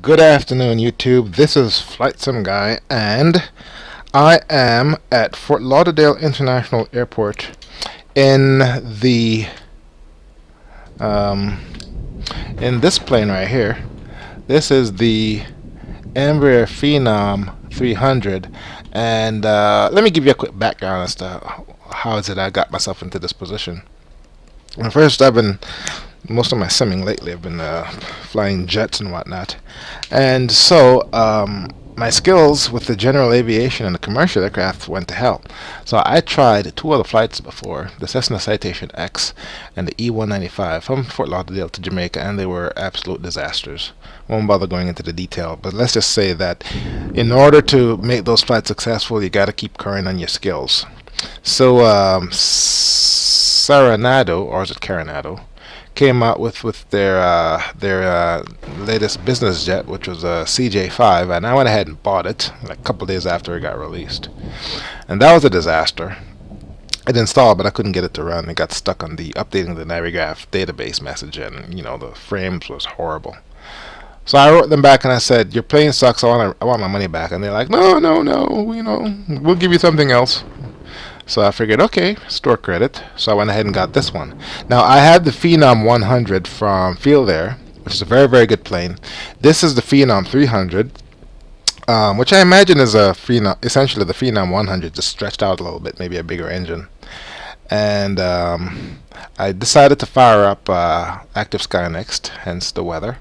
Good afternoon, YouTube. This is Flight Sim Guy, and I am at Fort Lauderdale International Airport in the in this plane right here. This is the Feelthere Phenom 300, and let me give you a quick background as to how is it I got myself into this position. Well, first, most of my simming lately, I've been flying jets and whatnot, and so my skills with the general aviation and the commercial aircraft went to hell. So I tried two other flights before, the Cessna Citation X and the E-195 from Fort Lauderdale to Jamaica, and they were absolute disasters. Won't bother going into the detail, but let's just say that in order to make those flights successful, you got to keep current on your skills. So Carenado, or is it Carenado, came out with their latest business jet, which was a CJ5, and I went ahead and bought it like a couple days after it got released, and that was a disaster. It installed, but I couldn't get it to run. It got stuck on the updating the Navigraph database message, and the frames was horrible. So I wrote them back and I said, "Your plane sucks. I want my money back." And they're like, "No, we'll give you something else." So I figured, okay, store credit. So I went ahead and got this one. Now I had the Phenom 100 from Feelthere, which is a very, very good plane. This is the Phenom 300, which I imagine is essentially the Phenom 100, just stretched out a little bit, maybe a bigger engine. And I decided to fire up Active Sky Next, hence the weather.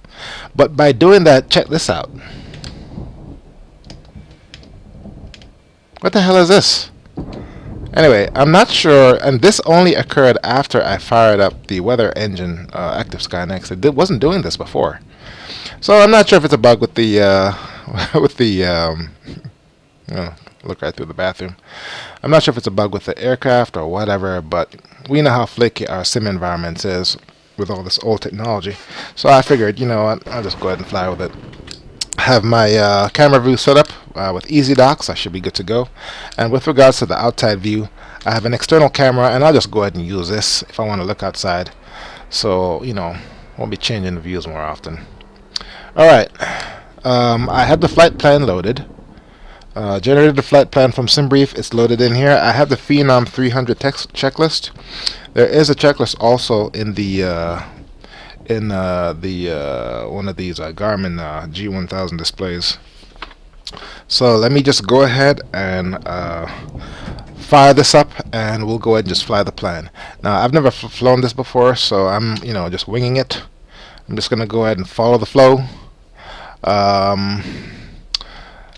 But by doing that, check this out. What the hell is this? Anyway, I'm not sure, and this only occurred after I fired up the weather engine, Active Sky Next. It wasn't doing this before, so I'm not sure if it's a bug with the look right through the bathroom. I'm not sure if it's a bug with the aircraft or whatever, but we know how flaky our sim environment is with all this old technology. So I figured, you know what, I'll just go ahead and fly with it. Have my camera view set up with easy docks. I should be good to go. And with regards to the outside view, I have an external camera, and I'll just go ahead and use this if I want to look outside. So won't be changing the views more often. Alright, I have the flight plan loaded. Generated the flight plan from SimBrief. It's loaded in here. I have the Phenom 300 checklist. There is a checklist also in the one of these Garmin G1000 displays. So let me just go ahead and fire this up, and we'll go ahead and just fly the plane. Now I've never flown this before, so I'm just winging it. I'm just gonna go ahead and follow the flow.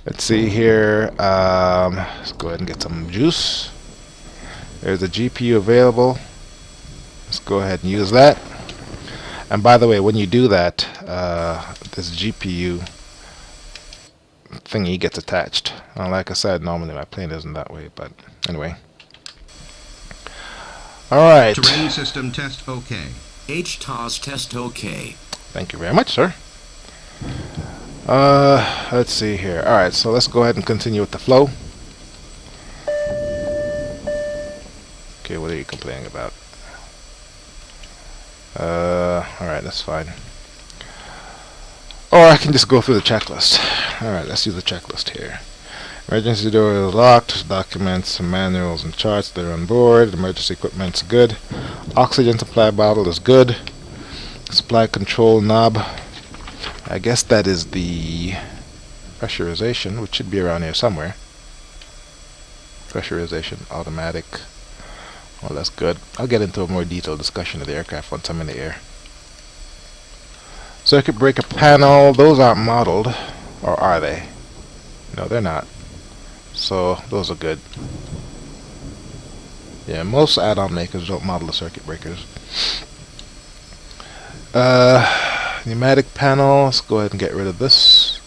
Let's see here. Let's go ahead and get some juice. There's a GPU available. Let's go ahead and use that. And by the way, when you do that, this GPU thingy gets attached. Like I said, normally my plane isn't that way, but anyway. Alright. Terrain system test OK. HTOS test OK. Thank you very much, sir. Let's see here. Alright, so let's go ahead and continue with the flow. Okay, what are you complaining about? Alright, that's fine. Or I can just go through the checklist. Alright, let's do the checklist here. Emergency door is locked. Documents, manuals, and charts that are on board. Emergency equipment's good. Oxygen supply bottle is good. Supply control knob. I guess that is the pressurization, which should be around here somewhere. Pressurization, automatic. Well, that's good. I'll get into a more detailed discussion of the aircraft once I'm in the air. Circuit breaker panel, those aren't modeled, or are they? No, they're not. So those are good. Yeah, most add-on makers don't model the circuit breakers. Pneumatic panel, let's go ahead and get rid of this.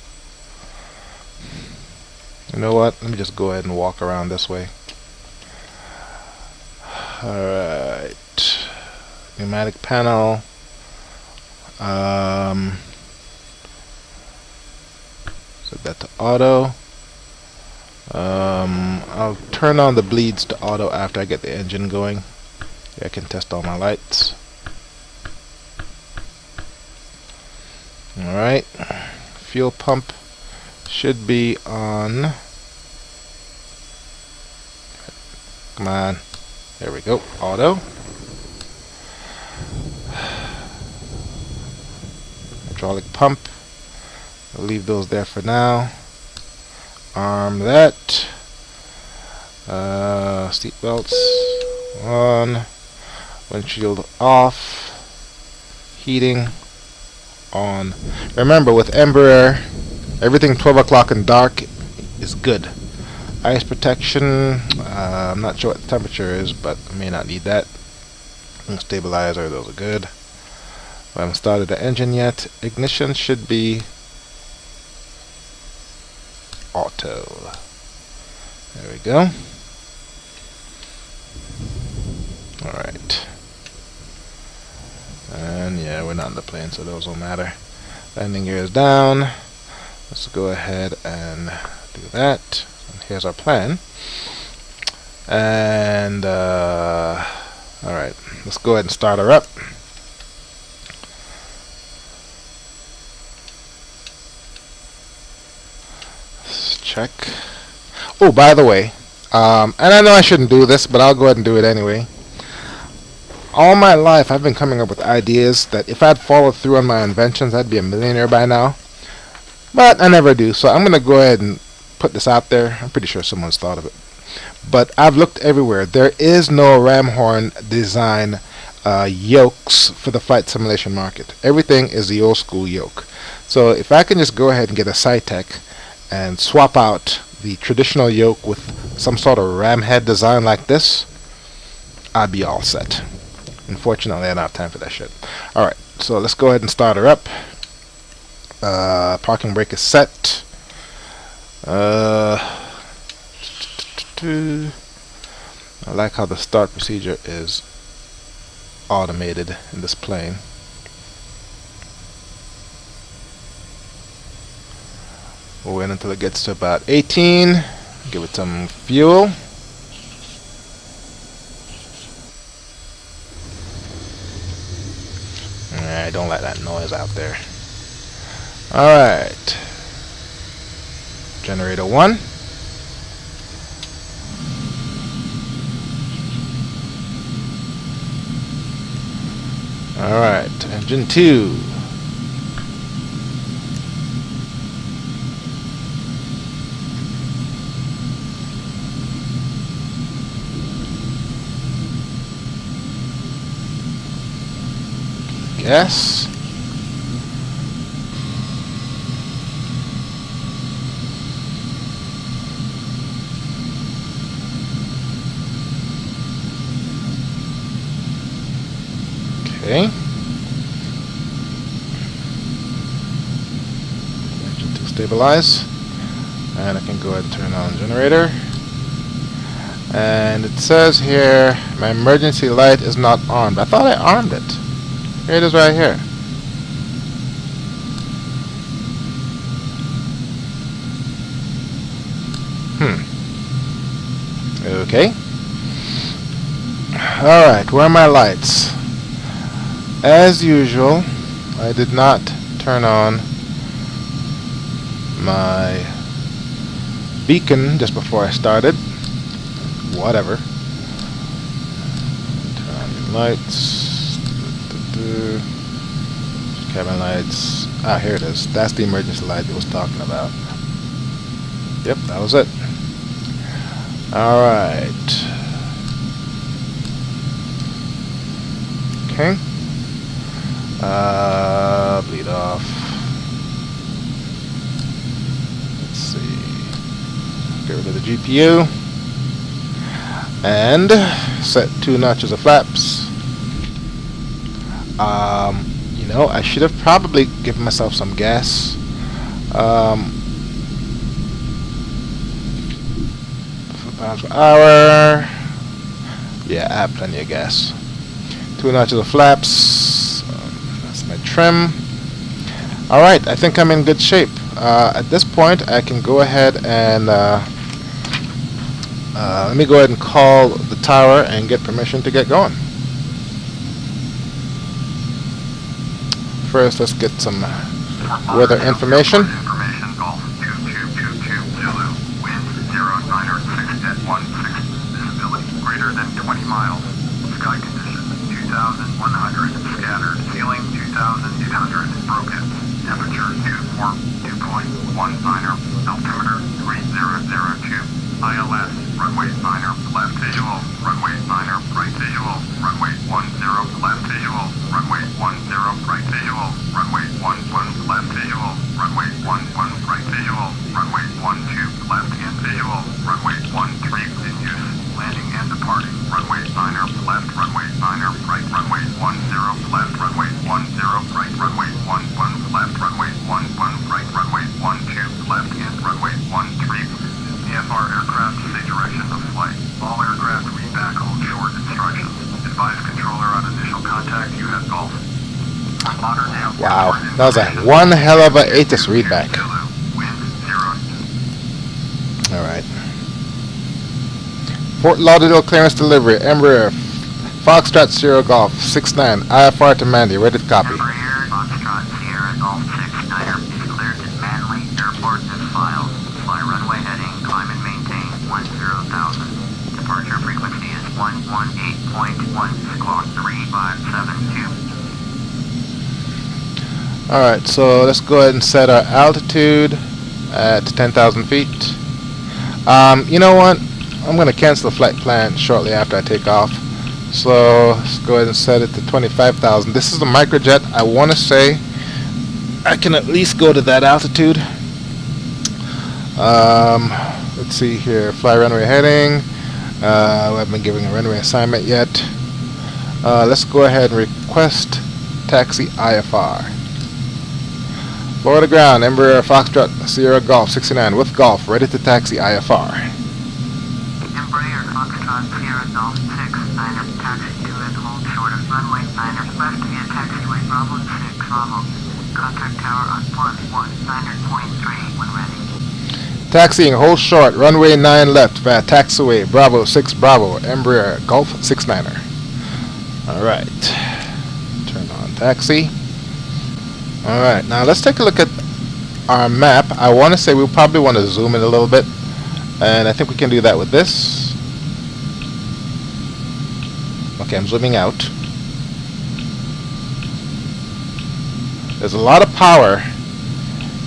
You know what? Let me just go ahead and walk around this way. Alright, pneumatic panel. Set that to auto. I'll turn on the bleeds to auto after I get the engine going. I can test all my lights. Alright, fuel pump should be on. Come on. There we go. Auto. Hydraulic pump. I'll leave those there for now. Arm that. Seat belts on. Windshield off. Heating on. Remember, with Embraer, everything 12 o'clock and dark is good. Ice protection, I'm not sure what the temperature is, but I may not need that. And stabilizer, those are good. I haven't started the engine yet. Ignition should be auto. There we go. Alright. And yeah, we're not in the plane, so those don't matter. Landing gear is down. Let's go ahead and do that. And here's our plan. And alright, let's go ahead and start her up. Let's check. Oh, by the way, and I know I shouldn't do this, but I'll go ahead and do it anyway. All my life, I've been coming up with ideas that if I'd followed through on my inventions, I'd be a millionaire by now. But I never do, so I'm going to go ahead and put this out there. I'm pretty sure someone's thought of it. But I've looked everywhere. There is no ram horn design yokes for the flight simulation market. Everything is the old school yoke. So if I can just go ahead and get a Cytec and swap out the traditional yoke with some sort of ram head design like this, I'd be all set. Unfortunately, I don't have time for that shit. Alright, so let's go ahead and start her up. Parking brake is set. I like how the start procedure is automated in this plane. We'll wait until it gets to about 18. Give it some fuel. Alright, don't let that noise out there. Alright. Generator 1. Alright, engine 2. Gas. Okay. Engine to stabilize. And I can go ahead and turn on generator. And it says here, my emergency light is not armed. I thought I armed it. Here it is right here. Okay. Alright, where are my lights? As usual, I did not turn on my beacon just before I started. Whatever. Turn on your lights. Cabin lights. Ah, here it is. That's the emergency light it was talking about. Yep, that was it. Alright. Okay. Bleed off. Let's see. Get rid of the GPU. And set 2 notches of flaps. You know, I should have probably given myself some gas. 4 pounds per hour. Yeah, I have plenty of gas. 2 notches of flaps. That's my trim. Alright, I think I'm in good shape. At this point, I can go ahead and let me go ahead and call the tower and get permission to get going. First, let's get some Weather information. Information, Golf 2222 Zulu. Wind 0 niner 6 at 16. Visibility greater than 20 miles. Sky condition 2,100. Scattered. Ceiling 2,800. Broken. Temperature 2.19. Altimeter 3002. ILS. Runway niner left visual. Runway niner right visual. Runway 10 left visual. Runway 10 right visual. Runway 11 left visual. Runway 11 right visual. Runway 12 left and visual. Runway 13 in use. Landing and departing. Runway niner left. Runway niner right. Runway 10 left. Runway 10 right. Runway 11 left. Runway 11 right. Runway 12 left and runway 13. AFR aircraft say direction of flight. All aircraft read back hold short instructions. Advise controller on initial contact. You have Golf. Fort Lauderdale. Wow, that was a one hell of a ATIS readback. Wind 0. Alright. Fort Lauderdale clearance delivery. Embraer Foxtrot Sierra Golf 69. IFR to Mandy. Ready to copy. Embraer Foxtrot Sierra Golf 69 is cleared at Manly Airport as filed. Fly runway heading. Climb and maintain 10,000. Departure frequency is 118.1 squawk 3572. Alright, so let's go ahead and set our altitude at 10,000 feet. You know what? I'm going to cancel the flight plan shortly after I take off. So let's go ahead and set it to 25,000. This is the microjet. I want to say I can at least go to that altitude. Let's see here. Fly runway heading. We haven't been giving a runway assignment yet. Let's go ahead and request taxi IFR. Lower the ground. Embraer Foxtrot Sierra Golf 69 with Golf. Ready to taxi IFR. Embraer Foxtrot Sierra Golf 69 taxi to and hold short of runway 9 left via taxiway Bravo 6 Bravo. Contact tower on 119.3 when ready. Taxiing, hold short, runway 9 left via taxiway Bravo 6 Bravo, Embraer Golf 69er. Alright. Turn on taxi. Alright, now let's take a look at our map. I want to say we probably want to zoom in a little bit. And I think we can do that with this. Okay, I'm zooming out. There's a lot of power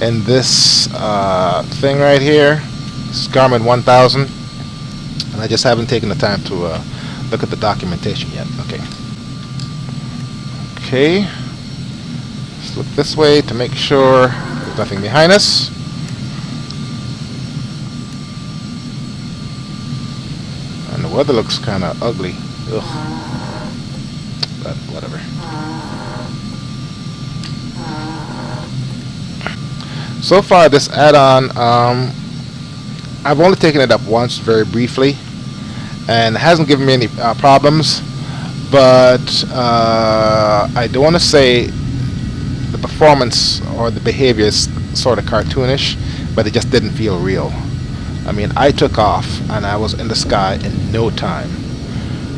in this thing right here. This is Garmin 1000. And I just haven't taken the time to look at the documentation yet. Okay. Okay. Let's look this way to make sure there's nothing behind us. And the weather looks kind of ugly. Ugh. But whatever. So far, this add-on, I've only taken it up once, very briefly, and it hasn't given me any problems. But I don't want to say the performance or the behavior is sort of cartoonish, but it just didn't feel real. I mean, I took off and I was in the sky in no time,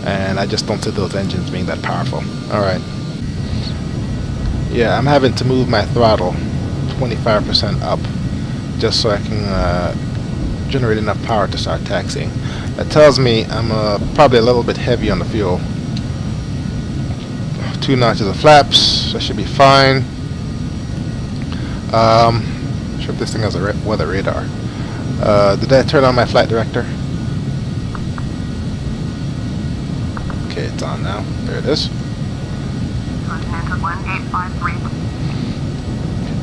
and I just don't see those engines being that powerful. Alright. Yeah, I'm having to move my throttle 25% up just so I can generate enough power to start taxiing. That tells me I'm probably a little bit heavy on the fuel. 2 notches of flaps, that should be fine. Sure if this thing has a weather radar. Did I turn on my flight director? Okay, it's on now. There it is.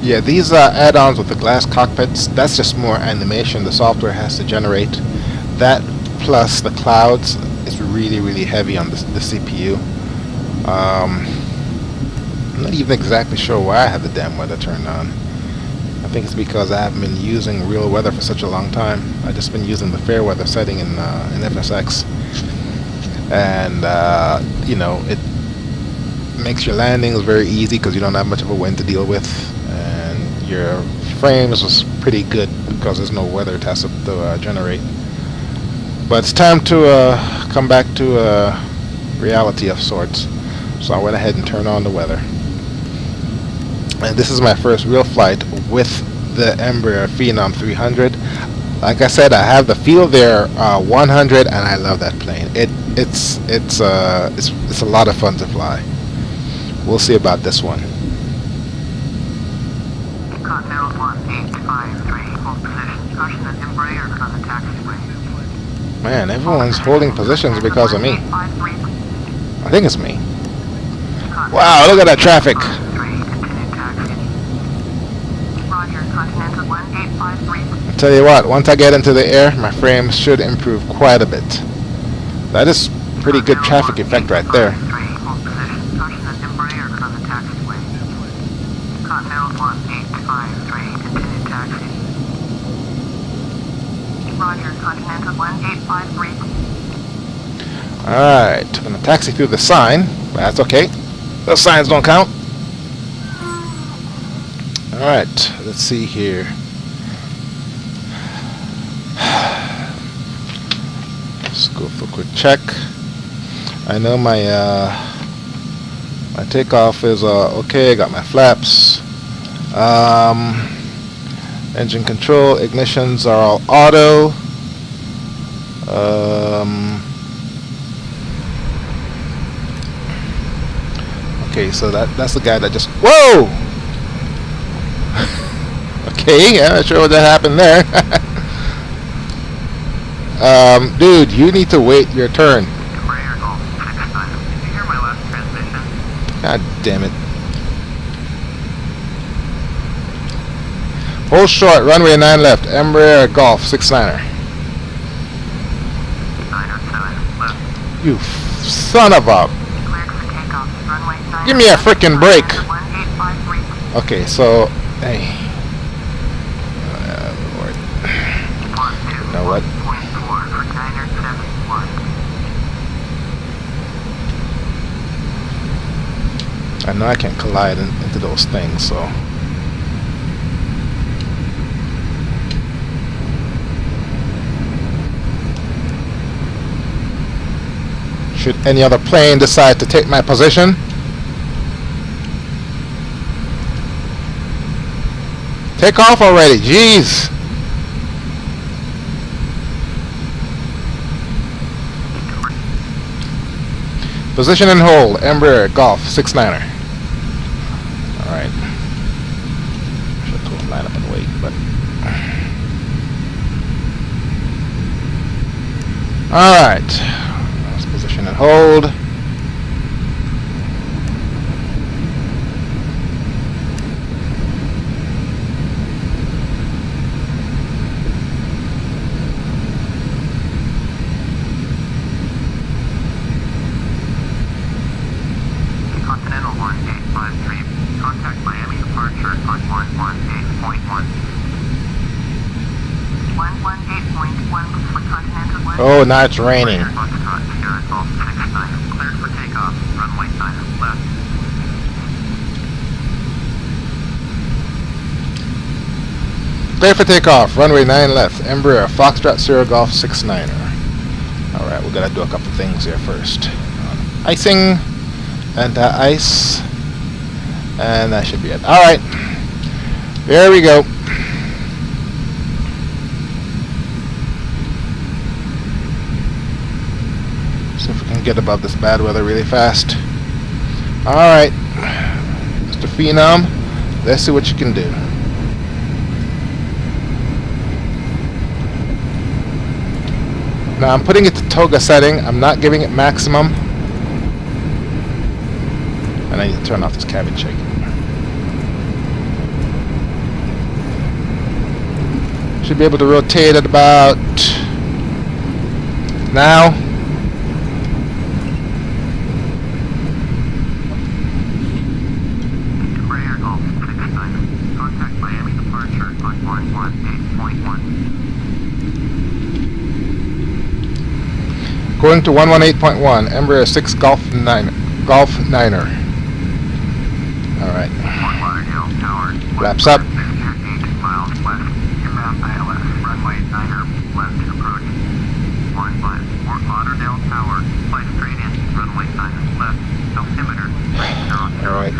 Yeah, these add-ons with the glass cockpits, that's just more animation the software has to generate. That plus the clouds is really, really heavy on the CPU. I'm not even exactly sure why I have the damn weather turned on. I think it's because I haven't been using real weather for such a long time. I've just been using the fair weather setting in FSX. And, you know, it makes your landings very easy because you don't have much of a wind to deal with. And your frames was pretty good because there's no weather to generate. But it's time to come back to reality of sorts. So I went ahead and turned on the weather. And this is my first real flight with the Embraer Phenom 300. Like I said, I have the Feelthere 100, and I love that plane. It's a lot of fun to fly. We'll see about this one. Continental 1853, hold position. Caution that Embraer on the taxiway. Man, everyone's holding positions because of me. I think it's me. Wow, look at that traffic. I tell you what, once I get into the air, my frame should improve quite a bit. That is pretty good traffic effect right there. Alright, I'm gonna taxi through the sign, but that's okay. Those signs don't count. Alright, let's see here. Let's go for a quick check. I know my my takeoff is okay. I got my flaps. Engine control, ignitions are all auto. Okay, so that's the guy that just whoa. Okay, I'm not sure what that happened there. Dude, you need to wait your turn. God damn it. Hold short, runway 9 left, Embraer Golf 69er. You son of a... Give me a frickin' break. Okay, so... Hey. Lord. You know what? I know I can't collide into those things, so... Should any other plane decide to take my position? Take off already, jeez! Position and hold, Embraer Golf 69er. Alright. Should have line up and wait, but... Alright. Position and hold. Continental 1853, contact Miami departure on 118.1. 118.1 for Continental 1. Oh, now it's raining. Cleared for takeoff, runway 9 left. Clear for takeoff, runway 9 left, Embraer Foxtrot Sierra Golf 69er. Alright, we gotta do a couple things here first. Icing, anti-ice, and that should be it. Alright, there we go. See if we can get above this bad weather really fast. Alright, Mr. Phenom, let's see what you can do. Now I'm putting it to toga setting. I'm not giving it maximum. And I need to turn off this cabin shake. Should be able to rotate at about now. Embraer Golf 69. Contact Miami departure on 118.1. Going to 118.1, Embraer 6 Golf 9er. Alright. Fort Lauderdale Tower. Wraps up. 8 miles west. Inbound ILS. Runway 9er left approach. 15. Fort Lauderdale Tower. Fly straight in. Runway 9er left. Altimeter. Alright.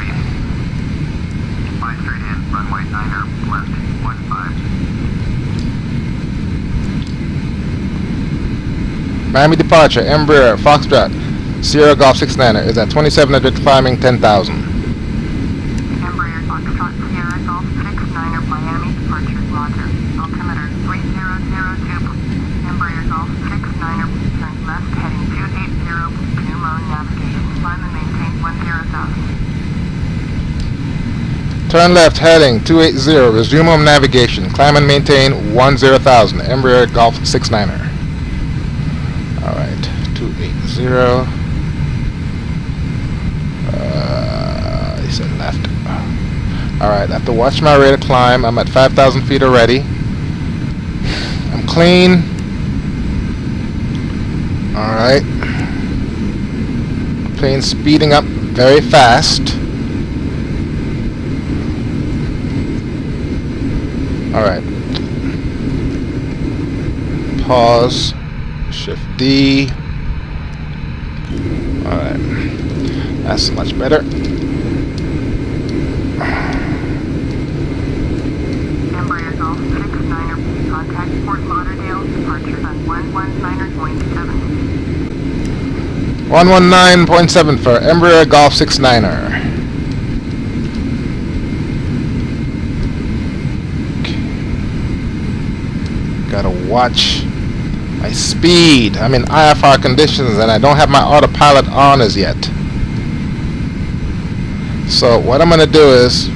Miami departure, Embraer, Foxtrot, Sierra Golf 69er is at 2700 climbing 10,000. Embraer Foxtrot Sierra Golf 69er Miami departure, roger. Altimeter 3002. Embraer Golf 69er, turn left heading 280, pneumo navigation, climb and maintain 10,000. Turn left heading 280, resume home navigation, climb and maintain 10,000. Embraer Golf 69er. Alright, 280. He said left. Alright, I have to watch my rate of climb. I'm at 5,000 feet already. I'm clean. Alright. Plane speeding up very fast. Alright. Pause. Shift D. Alright. That's much better. Embraer Golf 69er, contact Fort Lauderdale, departure on 119.7. 119.7 for Embraer Golf 69er. Gotta watch my speed. I'm in IFR conditions and I don't have my autopilot on as yet. So what I'm gonna do is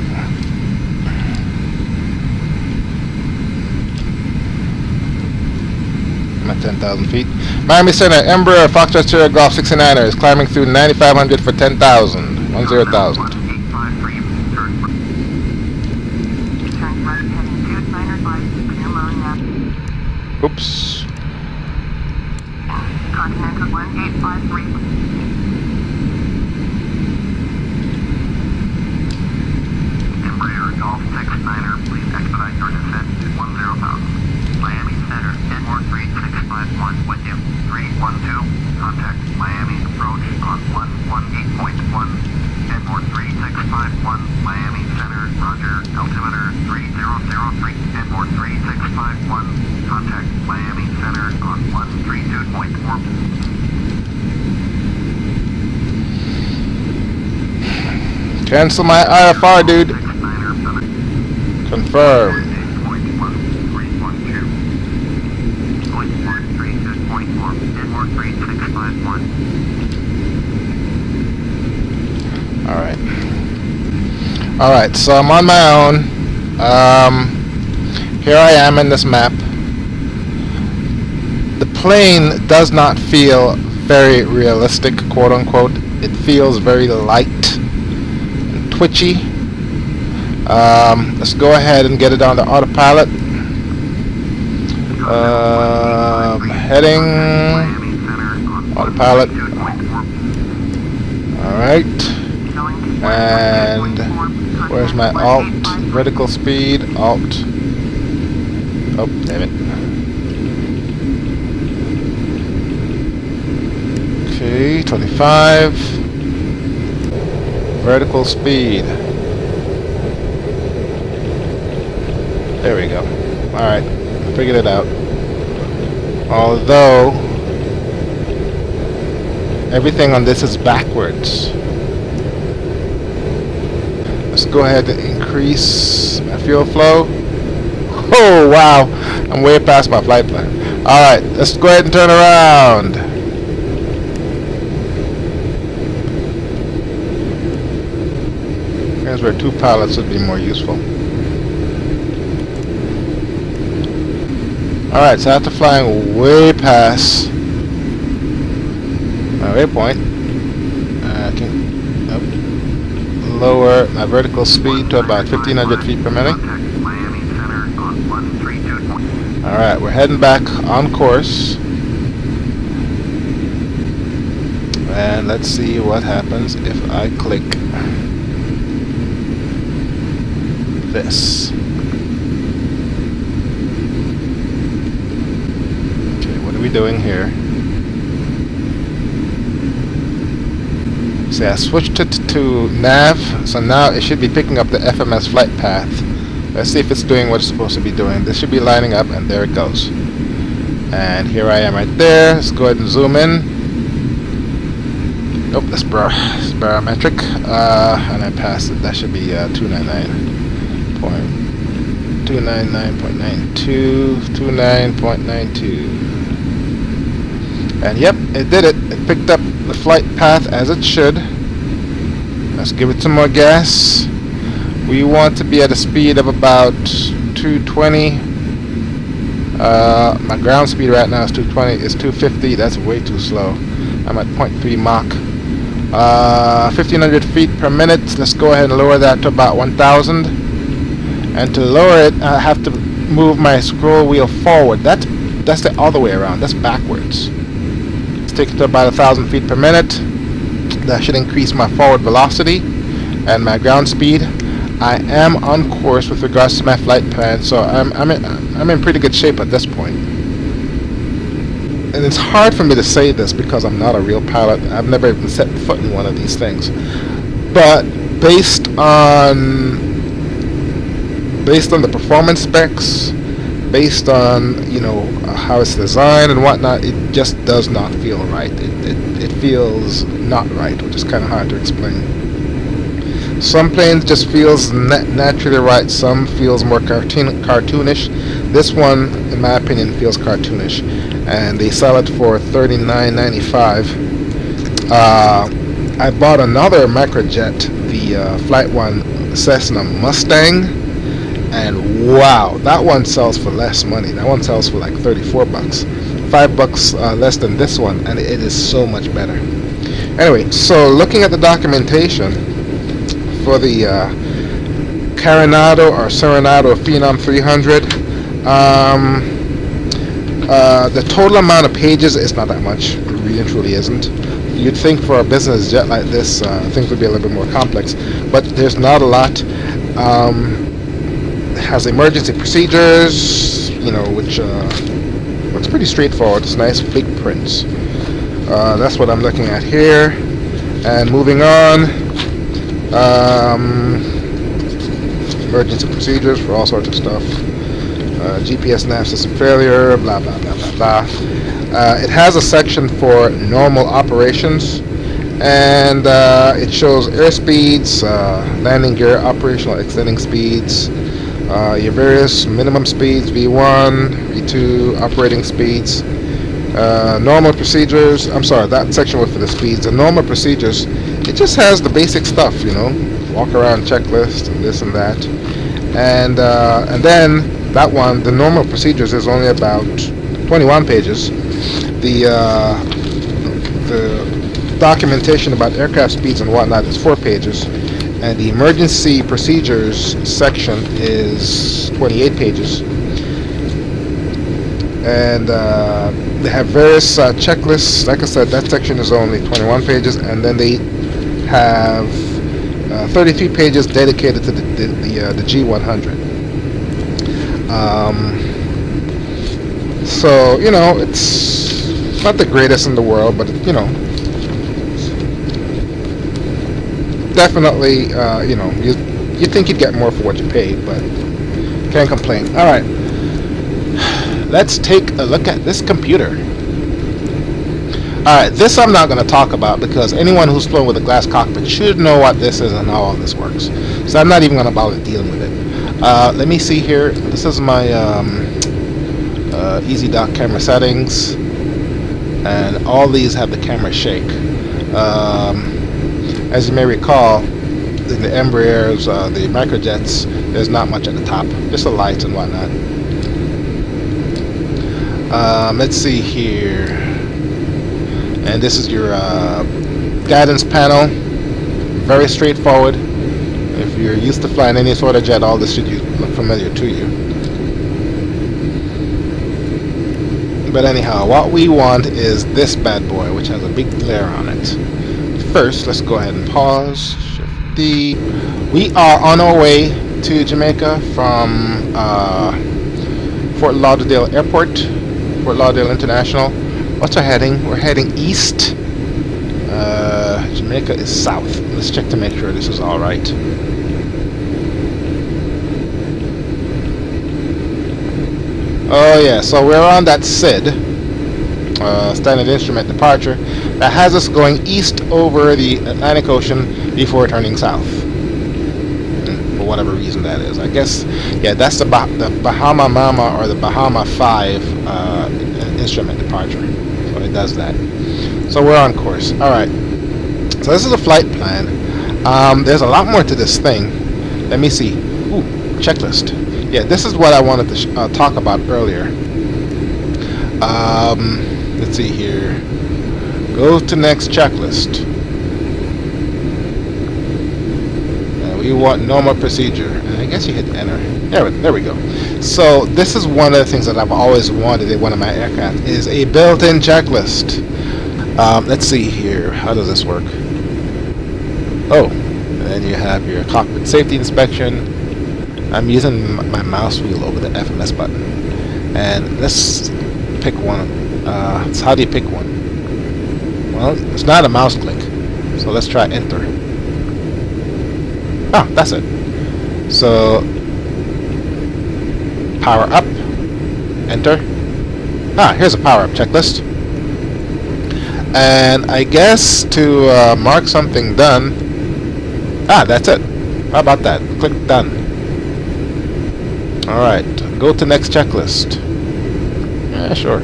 I'm at 10,000 feet. Miami Center, Embraer Foxtrot Sierra Golf 69er is climbing through 9,500 for 10,000. 10,000. Turn right heading 295, pneumo navigation. Oops. Continental 1853. Embraer Golf 69er, please expedite your descent to 10,000. Miami Center, Edward 3651 with you. 312, contact Miami approach on 118.1. Edward 3651, Miami Center, roger. Altimeter 3003. Edward 3651, contact Miami Center on 132.4. Cancel my IFR, dude. 69er, Confirm. 8.1, Alright, so I'm on my own. Here I am in this map. The plane does not feel very realistic, quote unquote. It feels very light and twitchy. Let's go ahead and get it on the autopilot. Heading autopilot. Alright. And where's my alt? Vertical speed, alt. Oh, damn it. Okay, 25. Vertical speed. There we go. Alright, figured it out. Although everything on this is backwards. Let's go ahead and increase my fuel flow. Oh wow, I'm way past my flight plan. Alright, let's go ahead and turn around. Here's where two pilots would be more useful. Alright, so after flying way past my waypoint, I can lower my vertical speed to about 1,500 feet per minute. Alright, we're heading back on course. And let's see what happens if I click this. Okay, what are we doing here? See, I switched it to nav, so now it should be picking up the FMS flight path. Let's see if it's doing what it's supposed to be doing. This should be lining up, and there it goes. And here I am right there. Let's go ahead and zoom in. Nope, that's barometric. And I passed it. That should be 299.92. 29.92. And yep, it did it. It picked up the flight path as it should. Let's give it some more gas. We want to be at a speed of about 220. My ground speed right now is 220. It's 250. That's way too slow. I'm at 0.3 Mach. 1500 feet per minute. Let's go ahead and lower that to about 1000. And to lower it, I have to move my scroll wheel forward. That's the other way around. That's backwards. Let's take it to about 1000 feet per minute. That should increase my forward velocity and my ground speed. I am on course with regards to my flight plan, so I'm in pretty good shape at this point. And it's hard for me to say this because I'm not a real pilot. I've never even set foot in one of these things. But based on the performance specs, based on how it's designed and whatnot, it just does not feel right. It feels not right, which is kind of hard to explain. Some planes just feels naturally right. Some feels more cartoonish. This one, in my opinion, feels cartoonish, and they sell it for $39.95. I bought another microjet, the Flight One Cessna Mustang. And wow, that one sells for less money. That one sells for like 34 bucks. $5 less than this one, and it is so much better. Anyway, so looking at the documentation for the Carenado or Serenado Phenom 300, the total amount of pages is not that much. It really and truly isn't. You'd think for a business jet like this, things would be a little bit more complex, but there's not a lot. Has emergency procedures, which it's pretty straightforward. It's nice big prints. That's what I'm looking at here. And moving on, emergency procedures for all sorts of stuff. GPS nav system failure, blah blah blah blah blah. It has a section for normal operations, and it shows airspeeds, landing gear, operational extending speeds. Your various minimum speeds, V1, V2, operating speeds, normal procedures. I'm sorry, that section was for the speeds. The normal procedures, it just has the basic stuff, walk around checklist and this and that. And then that one, the normal procedures, is only about 21 pages. The documentation about aircraft speeds and whatnot is 4 pages. And the emergency procedures section is 28 pages. And they have various checklists. Like I said, that section is only 21 pages. And then they have 33 pages dedicated to the G100. So, it's not the greatest in the world, but, definitely, you think you'd get more for what you paid, but can't complain. All right, let's take a look at this computer. All right, this I'm not going to talk about because anyone who's flown with a glass cockpit should know what this is and how all this works. So I'm not even going to bother dealing with it. Let me see here. This is my Easy Dock camera settings, and all these have the camera shake. As you may recall, in the Embraers, the microjets, there's not much at the top, just the lights and whatnot. Let's see here. And this is your guidance panel. Very straightforward. If you're used to flying any sort of jet, all this should look familiar to you. But anyhow, what we want is this bad boy, which has a big glare on it. First, let's go ahead and pause. Shift D. We are on our way to Jamaica from Fort Lauderdale Airport, Fort Lauderdale International. What's our heading? We're heading east. Jamaica is south. Let's check to make sure this is all right. Oh yeah, so we're on that SID, standard instrument departure, that has us going east over the Atlantic Ocean before turning south. For whatever reason that is. I guess, yeah, that's the Bahama Mama or the Bahama 5 instrument departure. So it does that. So we're on course. Alright. So this is a flight plan. There's a lot more to this thing. Let me see. Ooh, checklist. Yeah, this is what I wanted to talk about earlier. Let's see here. Go to next checklist. We want normal procedure. And I guess you hit enter. There we go. So this is one of the things that I've always wanted in one of my aircraft is a built-in checklist. Let's see here. How does this work? Oh, and then you have your cockpit safety inspection. I'm using my mouse wheel over the FMS button. And let's pick one. So how do you pick one? Well, it's not a mouse click. So let's try enter. Ah, that's it. So power up. Enter. Ah, here's a power up checklist. And I guess to mark something done. Ah, that's it. How about that? Click done. Alright, go to next checklist. Yeah, sure.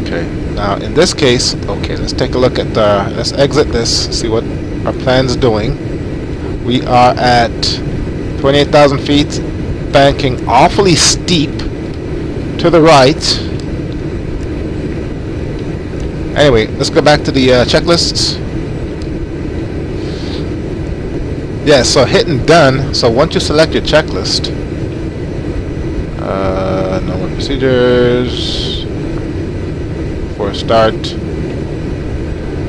Okay, now in this case, okay, let's take a look at, let's exit this, see what our plan's doing. We are at 28,000 feet, banking awfully steep to the right. Anyway, let's go back to the checklists. Yeah, so hitting done. So once you select your checklist, normal procedures for start.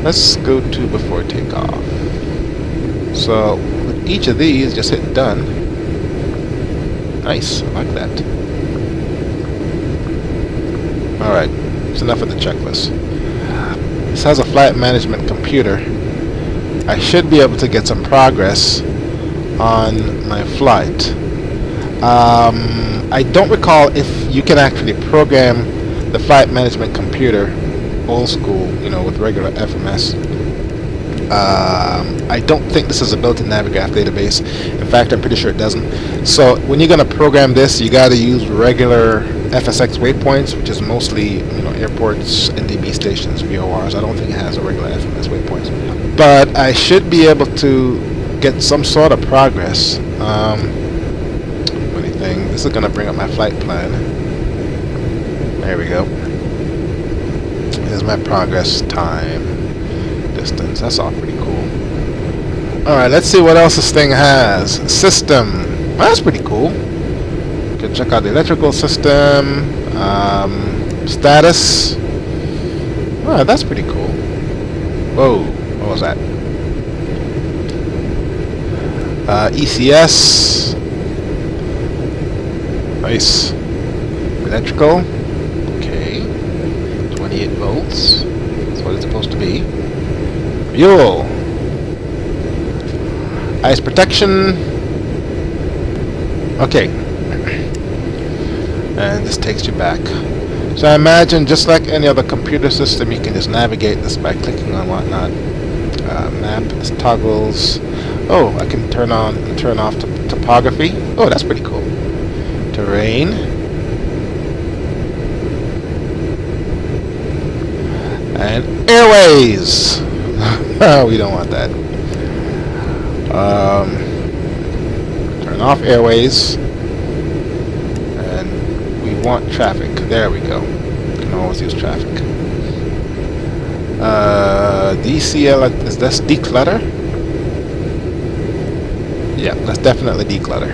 Let's go to before takeoff. So with each of these, just hit done. Nice, I like that. All right, that's enough of the checklist. This has a flight management computer. I should be able to get some progress on my flight. I don't recall if you can actually program the flight management computer old school, you know, with regular FMS. I don't think this is a built-in Navigraph database. In fact, I'm pretty sure it doesn't. So when you're going to program this, you got to use regular FSX waypoints, which is mostly, you know, airports, NDB stations, VORs. I don't think it has a regular FMS waypoints. But I should be able to get some sort of progress. Funny thing, this is going to bring up my flight plan. There we go. Here's my progress time. Distance. That's all pretty cool. Alright, let's see what else this thing has. System. Well, that's pretty cool. You can check out the electrical system. Status. Alright, that's pretty cool. Whoa, what was that? ECS. Nice. Electrical. Okay. 28 volts. That's what it's supposed to be. Fuel. Ice protection. Okay. And this takes you back. So I imagine just like any other computer system, you can just navigate this by clicking on whatnot. Map, this toggles. Oh, I can turn on and turn off topography. Oh, that's pretty cool. Terrain. And airways. We don't want that. Turn off airways. And we want traffic. There we go. You can always use traffic. DCL, is this declutter? Yeah, that's definitely declutter.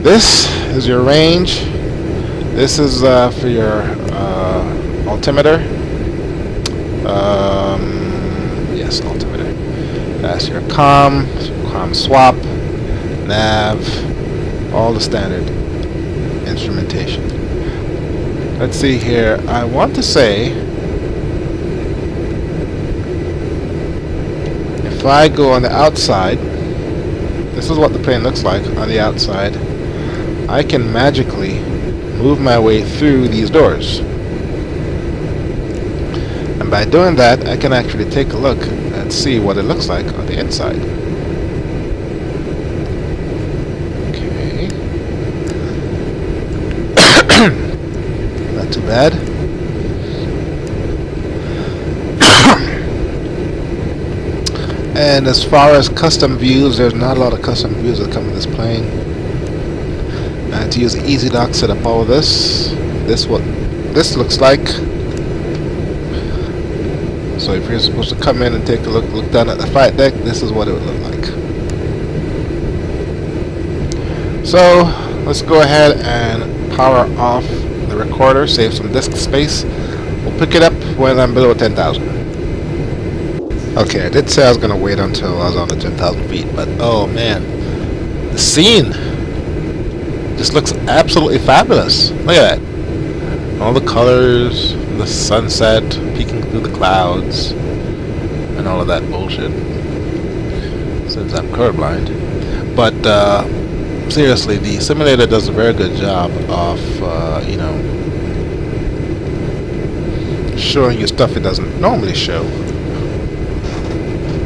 This is your range. This is for your altimeter. Yes, altimeter. That's your comm swap, nav, all the standard instrumentation. Let's see here. I want to say, if I go on the outside, this is what the plane looks like on the outside. I can magically move my way through these doors. And by doing that, I can actually take a look and see what it looks like on the inside. Okay. Not too bad. And as far as custom views, there's not a lot of custom views that come with this plane. I had to use the Easy Dock to set up all of this. This what this looks like. So if you're supposed to come in and take a look down at the flight deck, this is what it would look like. So let's go ahead and power off the recorder, save some disk space. We'll pick it up when I'm below 10,000. Okay, I did say I was going to wait until I was on the 10,000 feet, but oh man, the scene just looks absolutely fabulous. Look at that. All the colors, the sunset peeking through the clouds, and all of that bullshit. Since I'm colorblind. But seriously, the simulator does a very good job of, you know, showing you stuff it doesn't normally show.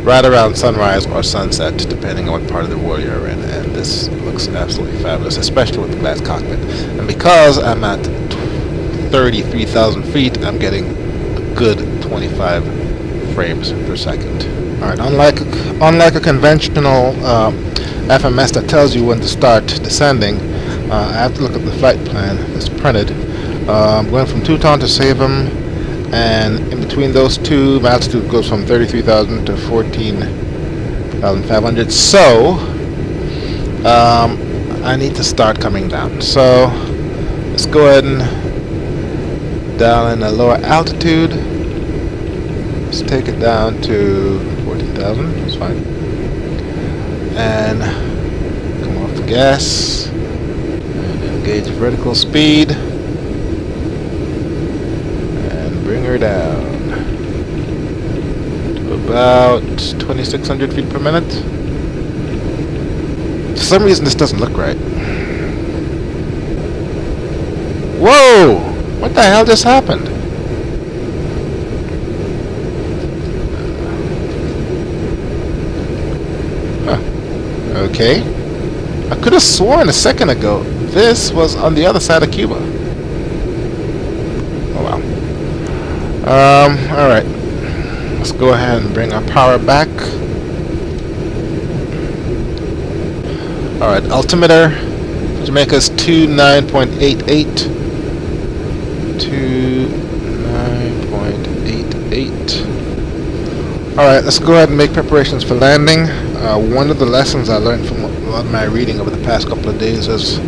Right around sunrise or sunset, depending on what part of the world you're in, and this looks absolutely fabulous, especially with the glass cockpit. And because I'm at 33,000 feet, I'm getting a good 25 frames per second. Alright, unlike a conventional FMS that tells you when to start descending, I have to look at the flight plan that's printed. I'm going from Teuton to Savum, and in between those two, my altitude goes from 33,000 to 14,500. So I need to start coming down. So let's go ahead and dial in a lower altitude. Let's take it down to 14,000. That's fine. And come off the gas and engage vertical speed. Bring her down to about 2,600 feet per minute. For some reason this doesn't look right. Whoa! What the hell just happened? Huh. Okay. I could have sworn a second ago this was on the other side of Cuba. Oh wow. Alright. Let's go ahead and bring our power back. Alright, altimeter Jamaica is 29.88. 29.88. Alright, let's go ahead and make preparations for landing. One of the lessons I learned from a lot of my reading over the past couple of days is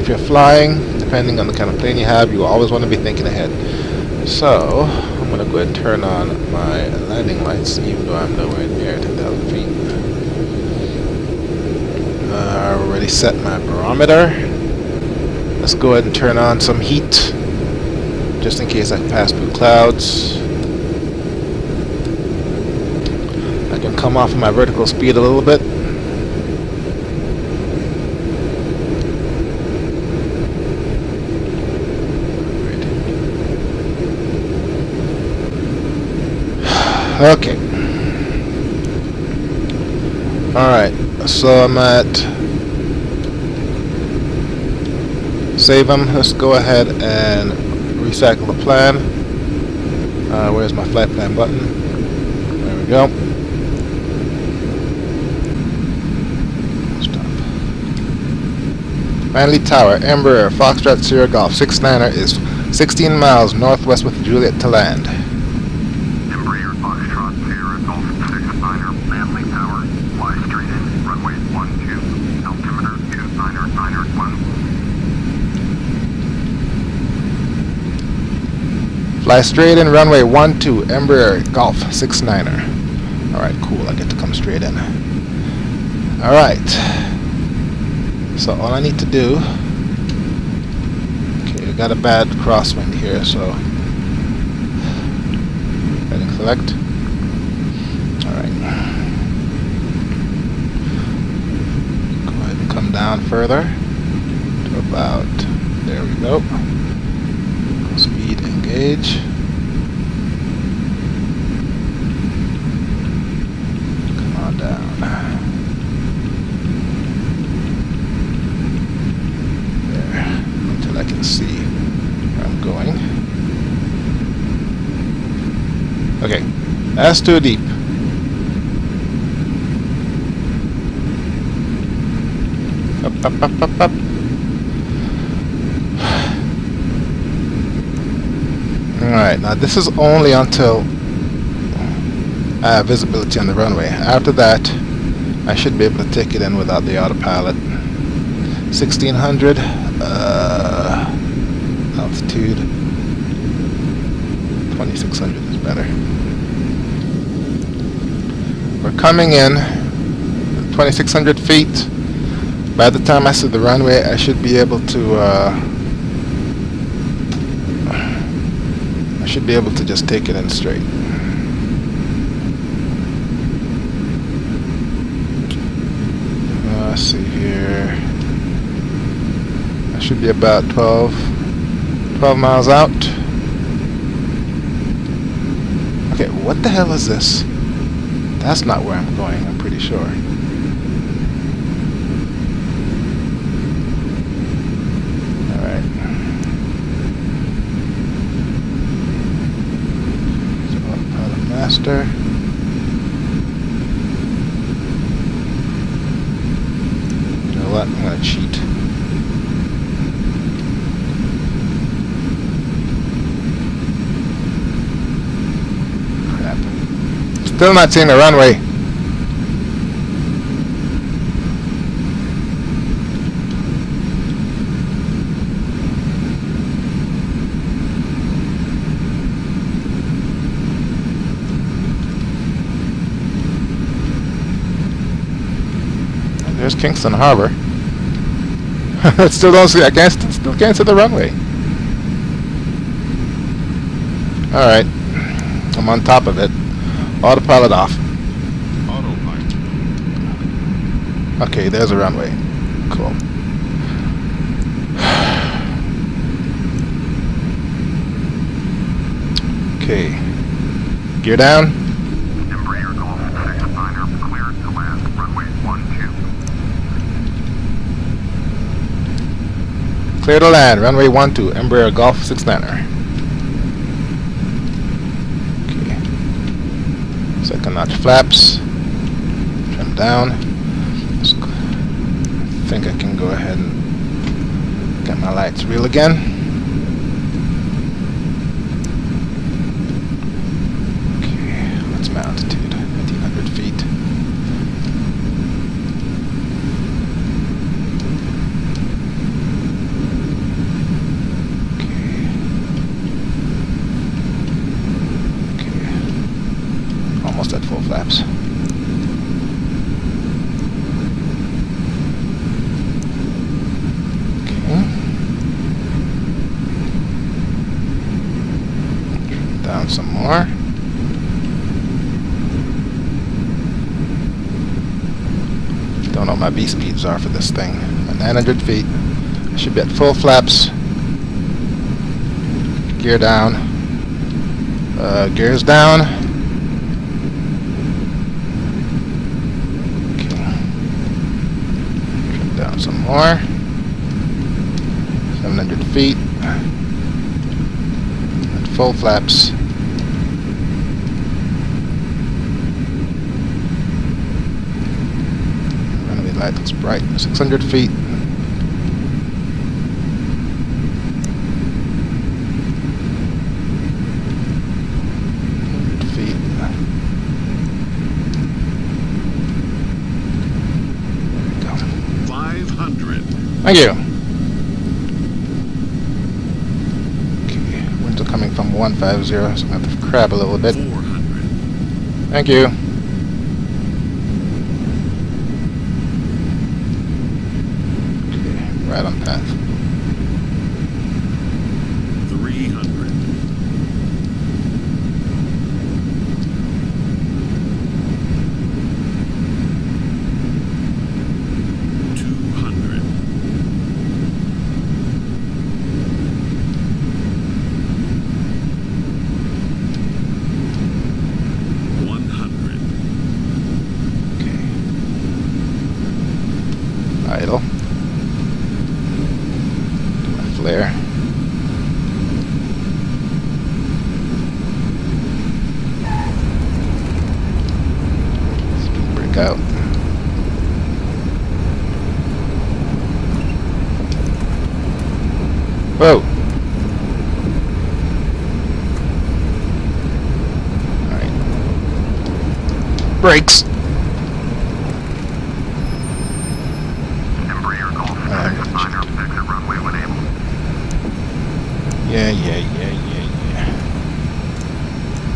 if you're flying, depending on the kind of plane you have, you always want to be thinking ahead. So, I'm going to go ahead and turn on my landing lights, even though I'm nowhere near 10,000 feet. I already set my barometer. Let's go ahead and turn on some heat, just in case I pass through clouds. I can come off of my vertical speed a little bit. Okay. Alright, so I'm at Savum. Let's go ahead and recycle the plan. Where's my flight plan button? There we go. Stop. Manly Tower, Embraer, Foxtrot Sierra Golf 69er is 16 miles northwest with Juliet to land. Fly straight in, runway 12, Embraer Golf 69er. Alright, cool, I get to come straight in. Alright. So all I need to do... Okay, I got a bad crosswind here, so... Heading select. Alright. Go ahead and come down further to about, there we go. Speed engage. Come on down. There, until I can see where I'm going. Okay, that's too deep. Up, up, up, up, up. Alright, now this is only until I have visibility on the runway. After that, I should be able to take it in without the autopilot. 1600 altitude. 2600 is better. We're coming in 2600 feet. By the time I see the runway, I should be able to just take it in straight. Let's see here. I should be about 12 miles out. Okay, what the hell is this? That's not where I'm going, I'm pretty sure. Alright. So, pilot master. You know what? I'm gonna cheat. Still not seeing the runway. There's Kingston Harbor. Still don't see. Still can't see the runway. All right, I'm on top of it. Autopilot off. Autopilot. Okay, there's a runway. Cool. Okay. Gear down. Embraer Golf 69er cleared to land runway 12. Clear to land. Runway 12. Embraer Golf 69er. Second notch flaps, trim down. I think I can go ahead and get my lights real again. Okay, what's my altitude? 1800 feet. At full flaps. Okay. Down some more. Don't know what my V speeds are for this thing. At 900 feet. I should be at full flaps. Gear down. Gears down. Some more. 700 feet. At full flaps. Runway light looks bright. 600 feet. 100 feet. Thank you. Okay, winds are coming from 150, so I'm going to have to crab a little bit. 400. Thank you. Okay, right on path. 300. 200. flare. Speed brake out. Whoa! Alright. Brakes! Embraer Golf 6, minor, exit runway when able. Yeah.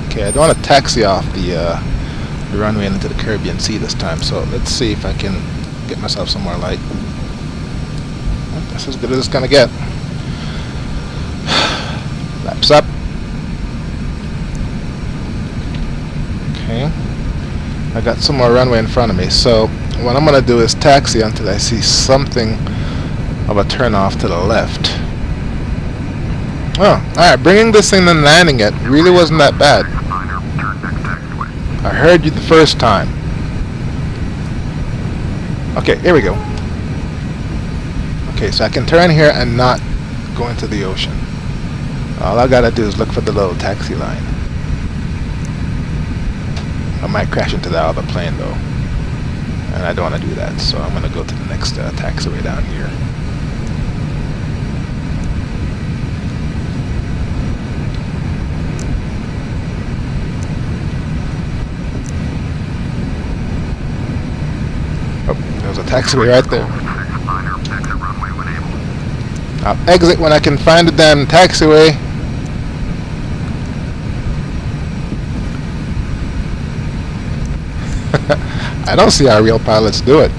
Okay, I don't want to taxi off the runway into the Caribbean Sea this time, so let's see if I can get myself some more light. Well, that's as good as it's gonna get. Flaps up. Okay. I got some more runway in front of me, so what I'm gonna do is taxi until I see something of a turn off to the left. Oh, alright, bringing this thing and landing it really wasn't that bad. Minor, turn next taxiway. I heard you the first time. Okay, here we go. Okay, so I can turn here and not go into the ocean. All I gotta do is look for the little taxi line. I might crash into that other plane though, and I don't want to do that, so I'm gonna go to the next taxiway down here. Oh, there's a taxiway right there. Minor, exit runway when able. I'll exit when I can find the damn taxiway. I don't see how real pilots do it.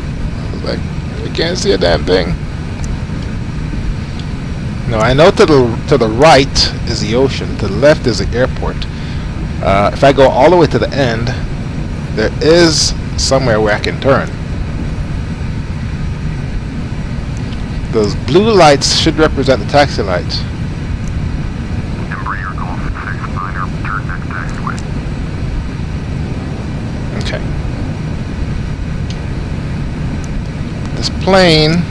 Like, you can't see a damn thing. No, I know to the right is the ocean, to the left is the airport. If I go all the way to the end, there is somewhere where I can turn. Those blue lights should represent the taxi lights. Embraer Golf 6, minor, turn next taxiway. Okay. This plane,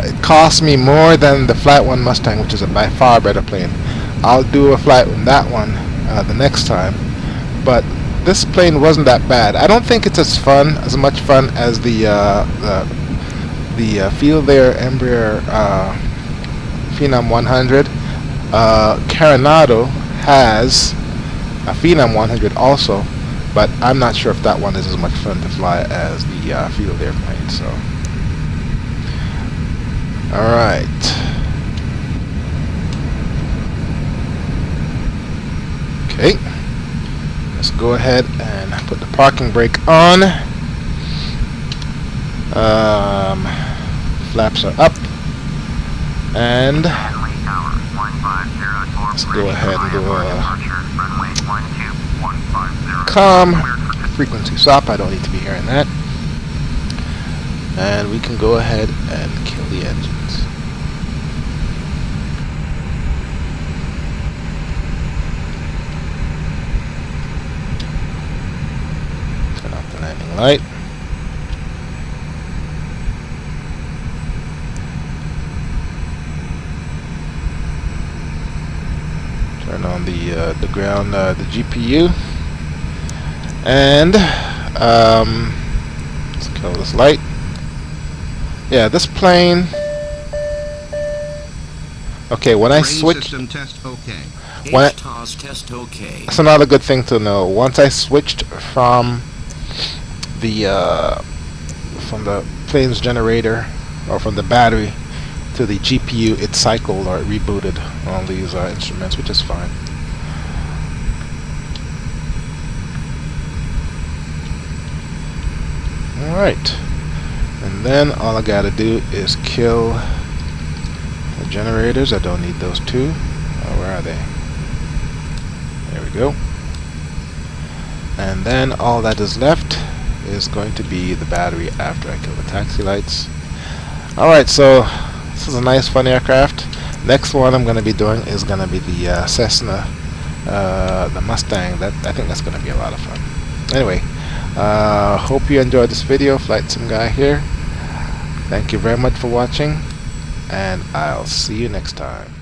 it cost me more than the Flight 1 Mustang, which is a by far better plane. I'll do a flight with that one the next time. But this plane wasn't that bad. I don't think it's as much fun as the Feelthere Phenom 100. Carenado has a Phenom 100 also, but I'm not sure if that one is as much fun to fly as the Feelthere plane. So, all right. Okay. Let's go ahead and put the parking brake on. Flaps are up, and let's go ahead and do a calm frequency stop. I don't need to be hearing that, and we can go ahead and kill the engines. Turn off the landing light. Turn on the ground, the GPU, and let's kill this light. Yeah, this plane. Okay, when I switch, System test okay. When HTOS test okay. that's another good thing to know. Once I switched from the plane's generator or from the battery to the GPU, it cycled or it rebooted all these instruments, which is fine. Alright, and then all I gotta do is kill the generators. I don't need those two. Oh, where are they? There we go. And then all that is left is going to be the battery after I kill the taxi lights. Alright, so this is a nice fun aircraft. Next one I'm going to be doing is going to be the Cessna, the Mustang. I think that's going to be a lot of fun. Anyway, hope you enjoyed this video. Flight Sim Guy here. Thank you very much for watching. and I'll see you next time.